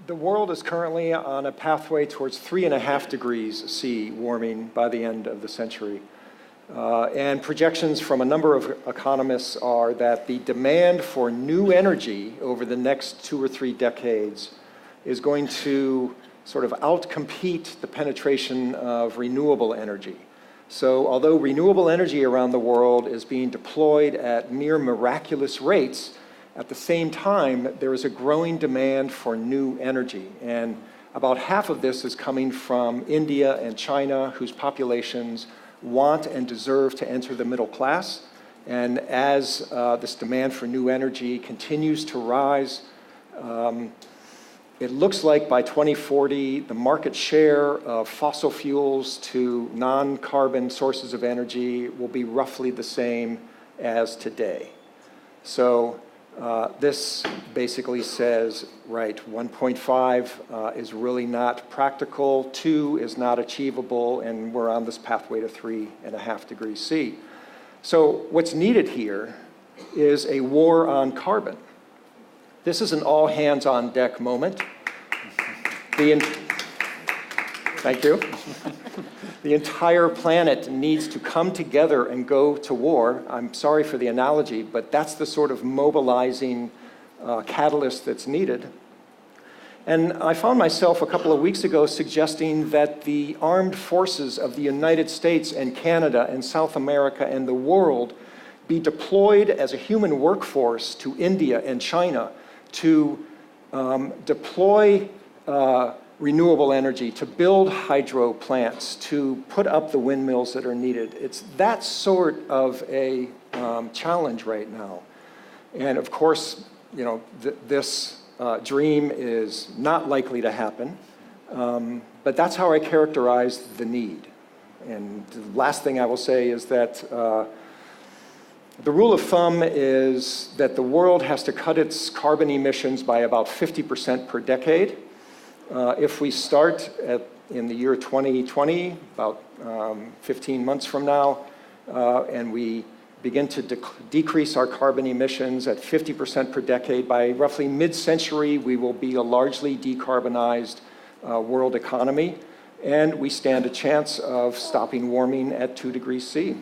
The world is currently on a pathway towards 3.5 degrees C warming by the end of the century. And projections from a number of economists are that the demand for new energy over the next 2 or 3 decades is going to sort of outcompete the penetration of renewable energy. So although renewable energy around the world is being deployed at near miraculous rates, at the same time, there is a growing demand for new energy. And about half of this is coming from India and China, whose populations want and deserve to enter the middle class. And as this demand for new energy continues to rise, it looks like by 2040, the market share of fossil fuels to non-carbon sources of energy will be roughly the same as today. So this basically says, right, 1.5 is really not practical, 2 is not achievable, and we're on this pathway to 3.5 degrees C. So what's needed here is a war on carbon. This is an all-hands-on-deck moment. Thank you. The entire planet needs to come together and go to war. I'm sorry for the analogy, but that's the sort of mobilizing catalyst that's needed. And I found myself a couple of weeks ago suggesting that the armed forces of the United States and Canada and South America and the world be deployed as a human workforce to India and China to deploy renewable energy, to build hydro plants, to put up the windmills that are needed. It's that sort of a challenge right now. And of course, you know, this dream is not likely to happen, but that's how I characterize the need. And the last thing I will say is that the rule of thumb is that the world has to cut its carbon emissions by about 50% per decade. If we start in the year 2020, about 15 months from now, and we begin to decrease our carbon emissions at 50% per decade, by roughly mid-century, we will be a largely decarbonized world economy, and we stand a chance of stopping warming at 2 degrees C.